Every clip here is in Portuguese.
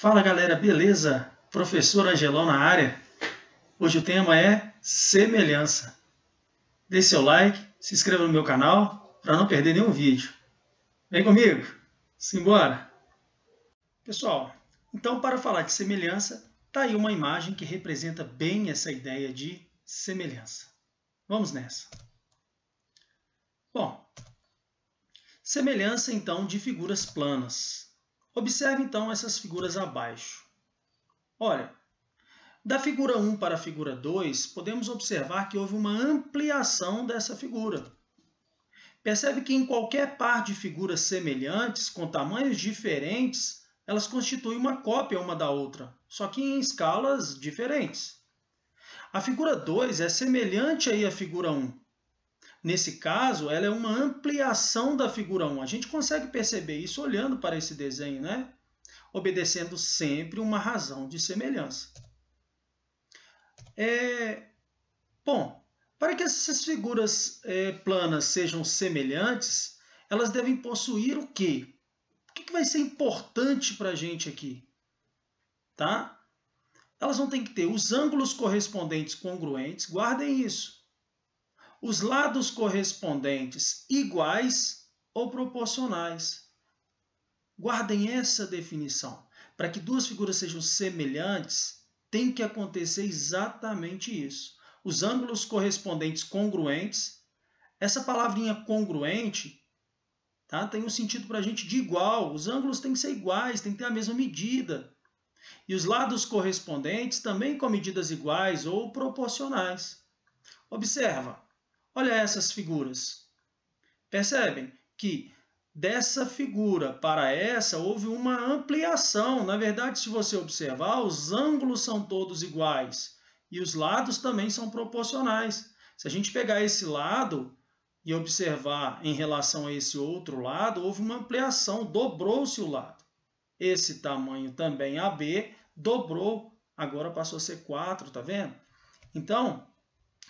Fala galera, beleza? Professor Angelão na área. Hoje o tema é semelhança. Deixe seu like, se inscreva no meu canal para não perder nenhum vídeo. Vem comigo, simbora! Pessoal, então para falar de semelhança, tá aí uma imagem que representa bem essa ideia de semelhança. Vamos nessa. Bom, semelhança então de figuras planas. Observe então essas figuras abaixo. Olha, da figura 1 para a figura 2, podemos observar que houve uma ampliação dessa figura. Percebe que em qualquer par de figuras semelhantes, com tamanhos diferentes, elas constituem uma cópia uma da outra, só que em escalas diferentes. A figura 2 é semelhante aí à figura 1. Nesse caso, ela é uma ampliação da figura 1. A gente consegue perceber isso olhando para esse desenho, né? Obedecendo sempre uma razão de semelhança. Bom, para que essas figuras planas sejam semelhantes, elas devem possuir o quê? O que vai ser importante para a gente aqui? Tá? Elas vão ter que ter os ângulos correspondentes congruentes, guardem isso. Os lados correspondentes iguais ou proporcionais. Guardem essa definição. Para que duas figuras sejam semelhantes, tem que acontecer exatamente isso. Os ângulos correspondentes congruentes. Essa palavrinha congruente, tá, tem um sentido para a gente de igual. Os ângulos têm que ser iguais, têm que ter a mesma medida. E os lados correspondentes também com medidas iguais ou proporcionais. Observa. Olha essas figuras. Percebem que dessa figura para essa houve uma ampliação. Na verdade, se você observar, os ângulos são todos iguais e os lados também são proporcionais. Se a gente pegar esse lado e observar em relação a esse outro lado, houve uma ampliação, dobrou-se o lado. Esse tamanho também AB dobrou, agora passou a ser 4, tá vendo? Então,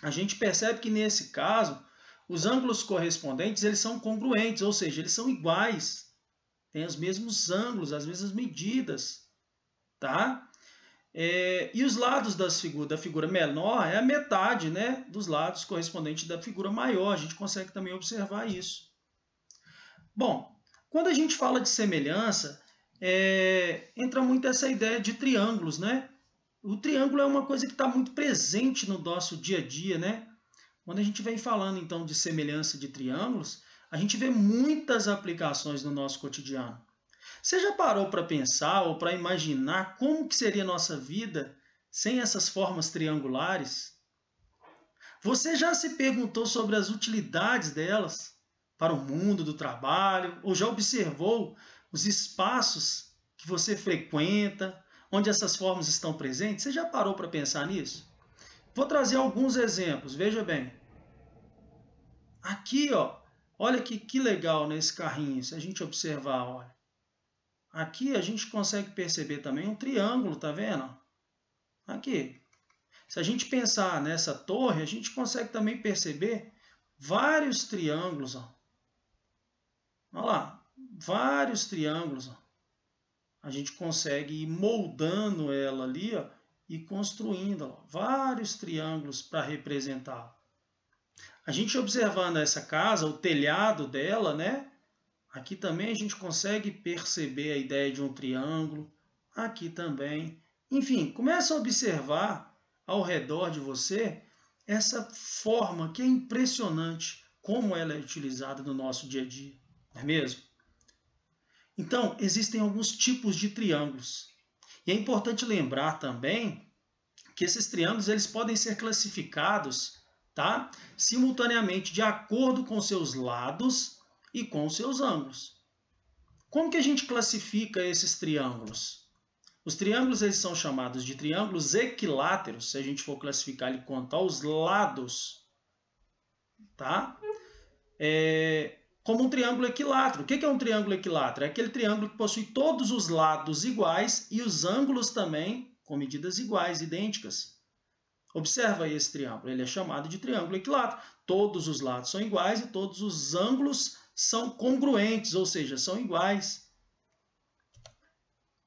a gente percebe que nesse caso, os ângulos correspondentes eles são congruentes, ou seja, eles são iguais. Tem os mesmos ângulos, as mesmas medidas. Tá? E os lados da figura menor é a metade, né, dos lados correspondentes da figura maior. A gente consegue também observar isso. Bom, quando a gente fala de semelhança, entra muito essa ideia de triângulos, né? O triângulo é uma coisa que está muito presente no nosso dia a dia, né? Quando a gente vem falando, então, de semelhança de triângulos, a gente vê muitas aplicações no nosso cotidiano. Você já parou para pensar ou para imaginar como que seria a nossa vida sem essas formas triangulares? Você já se perguntou sobre as utilidades delas para o mundo do trabalho? Ou já observou os espaços que você frequenta, onde essas formas estão presentes? Você já parou para pensar nisso? Vou trazer alguns exemplos, veja bem. Aqui, ó, olha que legal nesse carrinho, se a gente observar, olha. Aqui a gente consegue perceber também um triângulo, tá vendo? Aqui. Se a gente pensar nessa torre, a gente consegue também perceber vários triângulos, ó. Olha lá, vários triângulos, ó. A gente consegue ir moldando ela ali, ó, e construindo, ó, vários triângulos para representar. A gente observando essa casa, o telhado dela, né? Aqui também a gente consegue perceber a ideia de um triângulo. Aqui também. Enfim, começa a observar ao redor de você essa forma que é impressionante como ela é utilizada no nosso dia a dia, não é mesmo? Então, existem alguns tipos de triângulos. E é importante lembrar também que esses triângulos eles podem ser classificados, tá, simultaneamente de acordo com seus lados e com seus ângulos. Como que a gente classifica esses triângulos? Os triângulos eles são chamados de triângulos equiláteros, se a gente for classificar ele quanto aos lados. Tá? Como um triângulo equilátero. O que é um triângulo equilátero? É aquele triângulo que possui todos os lados iguais e os ângulos também com medidas iguais, idênticas. Observa aí esse triângulo. Ele é chamado de triângulo equilátero. Todos os lados são iguais e todos os ângulos são congruentes, ou seja, são iguais.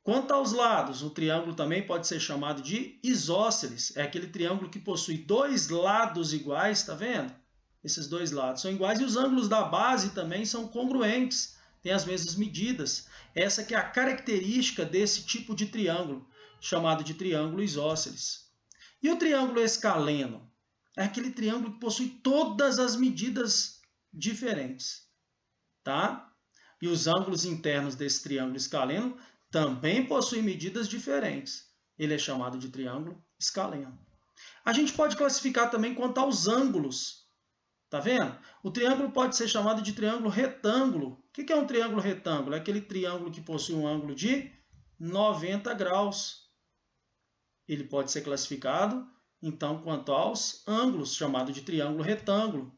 Quanto aos lados, o triângulo também pode ser chamado de isósceles. É aquele triângulo que possui dois lados iguais, tá vendo? Esses dois lados são iguais e os ângulos da base também são congruentes, têm as mesmas medidas. Essa que é a característica desse tipo de triângulo, chamado de triângulo isósceles. E o triângulo escaleno? É aquele triângulo que possui todas as medidas diferentes, tá? E os ângulos internos desse triângulo escaleno também possuem medidas diferentes. Ele é chamado de triângulo escaleno. A gente pode classificar também quanto aos ângulos. Tá vendo? O triângulo pode ser chamado de triângulo retângulo. O que é um triângulo retângulo? É aquele triângulo que possui um ângulo de 90 graus. Ele pode ser classificado, então, quanto aos ângulos, chamado de triângulo retângulo.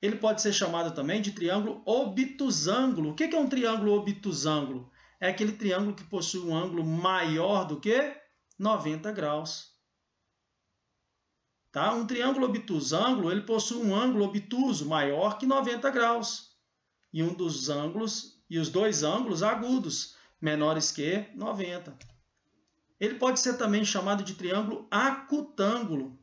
Ele pode ser chamado também de triângulo obtusângulo. O que é um triângulo obtusângulo? É aquele triângulo que possui um ângulo maior do que 90 graus. Tá? Um triângulo obtusângulo ele possui um ângulo obtuso maior que 90 graus. E os dois ângulos agudos, menores que 90. Ele pode ser também chamado de triângulo acutângulo,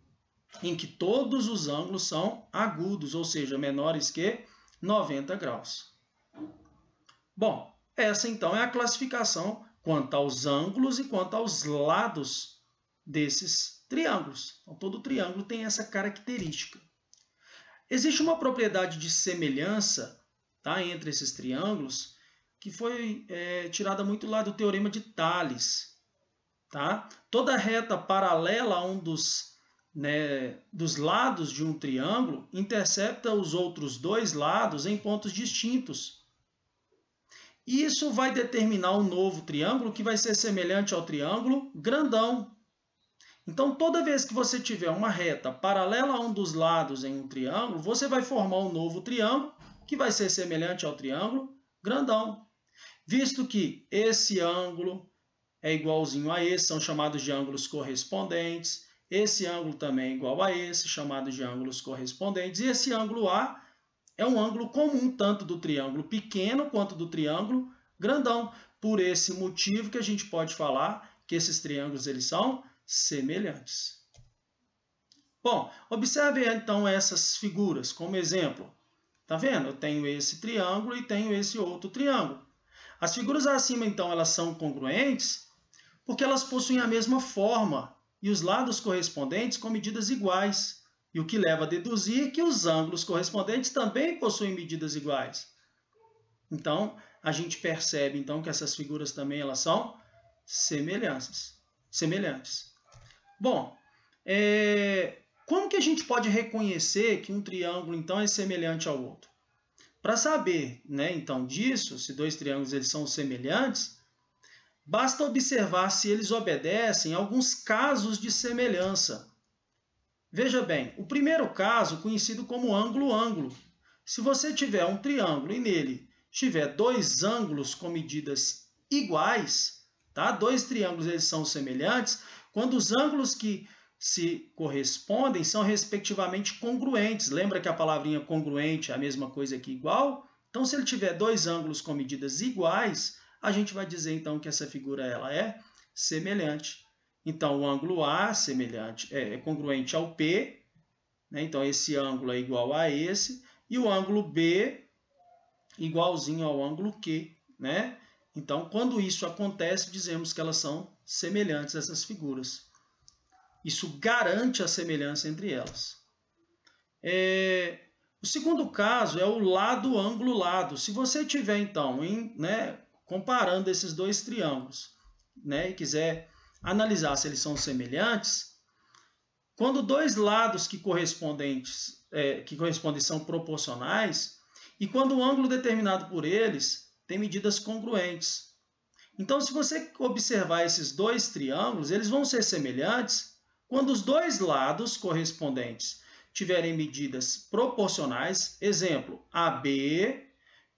em que todos os ângulos são agudos, ou seja, menores que 90 graus. Bom, essa então é a classificação quanto aos ângulos e quanto aos lados desses triângulos. Então, todo triângulo tem essa característica. Existe uma propriedade de semelhança, tá, entre esses triângulos que foi tirada muito lá do Teorema de Tales. Tá? Toda reta paralela a um dos lados de um triângulo intercepta os outros dois lados em pontos distintos. Isso vai determinar um novo triângulo que vai ser semelhante ao triângulo grandão. Então, toda vez que você tiver uma reta paralela a um dos lados em um triângulo, você vai formar um novo triângulo que vai ser semelhante ao triângulo grandão. Visto que esse ângulo é igualzinho a esse, são chamados de ângulos correspondentes. Esse ângulo também é igual a esse, chamado de ângulos correspondentes. E esse ângulo A é um ângulo comum, tanto do triângulo pequeno quanto do triângulo grandão. Por esse motivo que a gente pode falar que esses triângulos eles são semelhantes. Bom, observe então essas figuras como exemplo. Tá vendo? Eu tenho esse triângulo e tenho esse outro triângulo. As figuras acima, então, elas são congruentes porque elas possuem a mesma forma e os lados correspondentes com medidas iguais, e o que leva a deduzir que os ângulos correspondentes também possuem medidas iguais. Então, a gente percebe então que essas figuras também elas são semelhantes. Bom, como que a gente pode reconhecer que um triângulo então é semelhante ao outro? Para saber, então disso, se dois triângulos eles são semelhantes, basta observar se eles obedecem a alguns casos de semelhança. Veja bem, o primeiro caso, conhecido como ângulo-ângulo. Se você tiver um triângulo e nele tiver dois ângulos com medidas iguais, tá? Dois triângulos eles são semelhantes, quando os ângulos que se correspondem são respectivamente congruentes. Lembra que a palavrinha congruente é a mesma coisa que igual? Então, se ele tiver dois ângulos com medidas iguais, a gente vai dizer então que essa figura ela é semelhante. Então, o ângulo A é congruente ao P, então esse ângulo é igual a esse, e o ângulo B igualzinho ao ângulo Q. Então, quando isso acontece, dizemos que elas são semelhantes, essas figuras. Isso garante a semelhança entre elas. O segundo caso é o lado-ângulo-lado. Se você tiver, então, comparando esses dois triângulos, e quiser analisar se eles são semelhantes, quando dois lados que correspondem são proporcionais, e quando o ângulo determinado por eles tem medidas congruentes. Então, se você observar esses dois triângulos, eles vão ser semelhantes quando os dois lados correspondentes tiverem medidas proporcionais. Exemplo, AB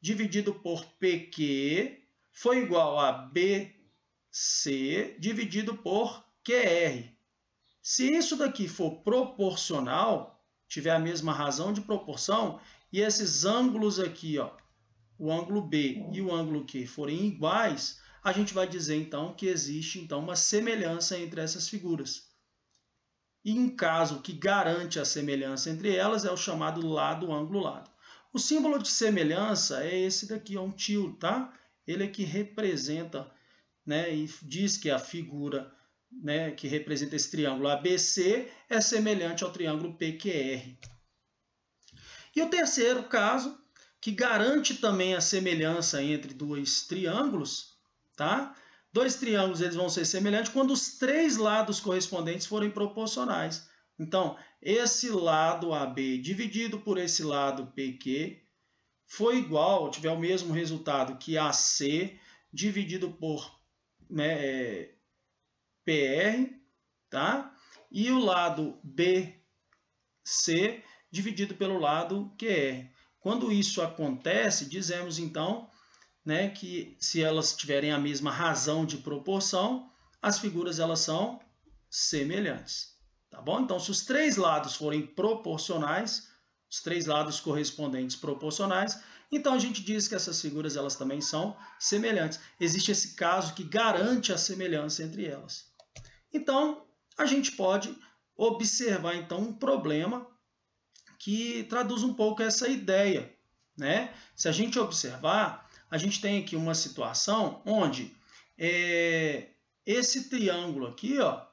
dividido por PQ foi igual a BC dividido por QR. Se isso daqui for proporcional, tiver a mesma razão de proporção, e esses ângulos aqui, o ângulo B e o ângulo Q forem iguais, a gente vai dizer então que existe então uma semelhança entre essas figuras. E um caso que garante a semelhança entre elas é o chamado lado, ângulo, lado. O símbolo de semelhança é esse daqui, é um tilde, tá? Ele é que representa, né, e diz que a figura, né, que representa esse triângulo ABC é semelhante ao triângulo PQR. E o terceiro caso, que garante também a semelhança entre dois triângulos, tá? Dois triângulos eles vão ser semelhantes quando os três lados correspondentes forem proporcionais. Então, esse lado AB dividido por esse lado PQ foi igual, tiver o mesmo resultado que AC dividido por, né, PR, tá? E o lado BC dividido pelo lado QR. Quando isso acontece, dizemos então, né, que se elas tiverem a mesma razão de proporção, as figuras elas são semelhantes. Tá bom? Então, se os três lados forem proporcionais, os três lados correspondentes proporcionais, então a gente diz que essas figuras elas também são semelhantes. Existe esse caso que garante a semelhança entre elas. Então, a gente pode observar então um problema que traduz um pouco essa ideia, né? Se a gente observar, a gente tem aqui uma situação onde esse triângulo aqui, ó,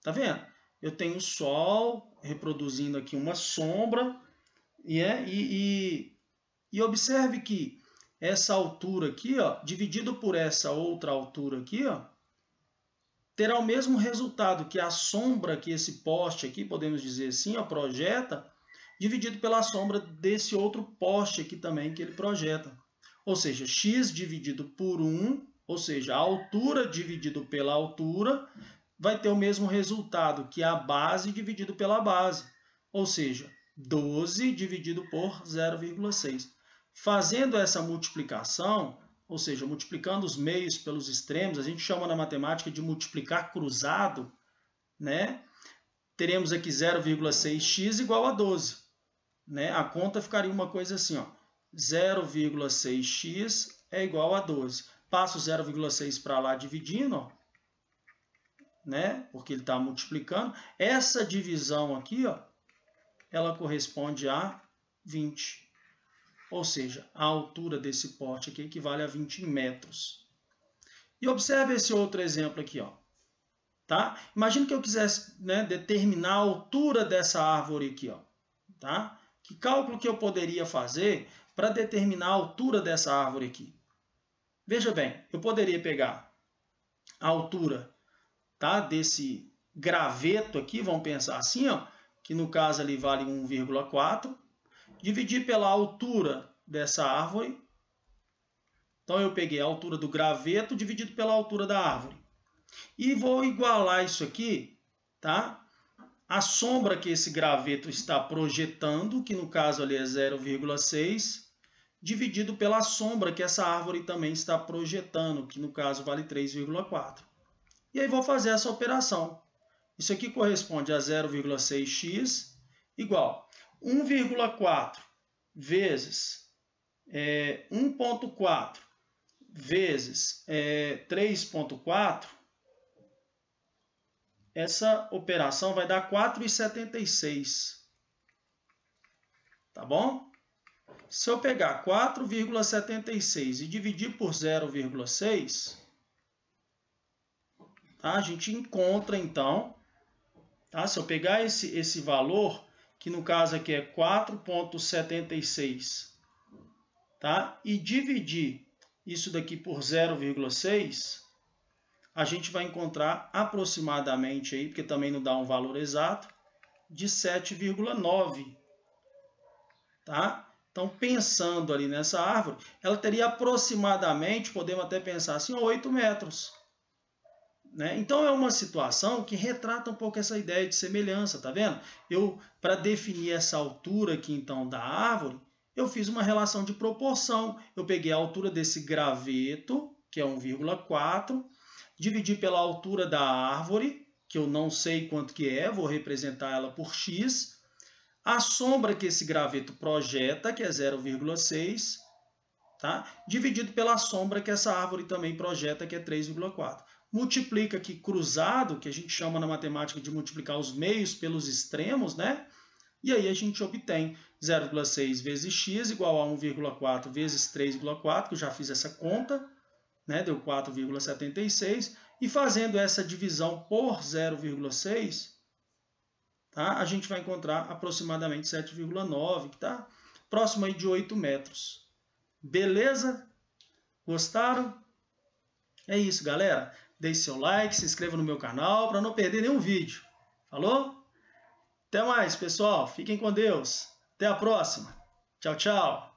tá vendo? Eu tenho o Sol reproduzindo aqui uma sombra e observe que essa altura aqui, ó, dividido por essa outra altura aqui, ó, terá o mesmo resultado que a sombra que esse poste aqui, podemos dizer assim, ó, projeta, dividido pela sombra desse outro poste aqui também que ele projeta. Ou seja, x dividido por 1, ou seja, a altura dividido pela altura, vai ter o mesmo resultado que a base dividido pela base. Ou seja, 12 dividido por 0,6. Fazendo essa multiplicação, ou seja, multiplicando os meios pelos extremos, a gente chama na matemática de multiplicar cruzado, né? Teremos aqui 0,6x igual a 12. Né? A conta ficaria uma coisa assim, ó, 0,6x é igual a 12. Passo 0,6 para lá dividindo, ó, né? Porque ele está multiplicando. Essa divisão aqui, ó, ela corresponde a 20. Ou seja, a altura desse poste aqui equivale a 20 metros. E observe esse outro exemplo aqui, ó. Tá? Imagina que eu quisesse, né, determinar a altura dessa árvore aqui, ó. Tá? Que cálculo que eu poderia fazer para determinar a altura dessa árvore aqui? Veja bem, eu poderia pegar a altura, tá, desse graveto aqui, vamos pensar assim, ó, que no caso ali vale 1,4, dividir pela altura dessa árvore. Então eu peguei a altura do graveto dividido pela altura da árvore. E vou igualar isso aqui, tá? A sombra que esse graveto está projetando, que no caso ali é 0,6, dividido pela sombra que essa árvore também está projetando, que no caso vale 3,4. E aí vou fazer essa operação. Isso aqui corresponde a 0,6x igual 1,4 vezes 1,4 vezes 3,4. Essa operação vai dar 4,76. Tá bom? Se eu pegar 4,76 e dividir por 0,6, tá? A gente encontra, então, tá? Se eu pegar esse valor, que no caso aqui é 4,76, tá? E dividir isso daqui por 0,6, a gente vai encontrar aproximadamente, aí, porque também não dá um valor exato, de 7,9. Tá? Então, pensando ali nessa árvore, ela teria aproximadamente, podemos até pensar assim, 8 metros. Né? Então, é uma situação que retrata um pouco essa ideia de semelhança, tá vendo? Para definir essa altura aqui, então, da árvore, eu fiz uma relação de proporção. Eu peguei a altura desse graveto, que é 1,4, dividi pela altura da árvore, que eu não sei quanto que é, vou representar ela por x. A sombra que esse graveto projeta, que é 0,6, tá? Dividido pela sombra que essa árvore também projeta, que é 3,4. Multiplica aqui cruzado, que a gente chama na matemática de multiplicar os meios pelos extremos, né? E aí a gente obtém 0,6 vezes x igual a 1,4 vezes 3,4, que eu já fiz essa conta, né? Deu 4,76. E fazendo essa divisão por 0,6, tá? A gente vai encontrar aproximadamente 7,9, que está próximo aí de 8 metros. Beleza? Gostaram? É isso, galera. Deixe seu like, se inscreva no meu canal para não perder nenhum vídeo. Falou? Até mais, pessoal. Fiquem com Deus. Até a próxima. Tchau, tchau.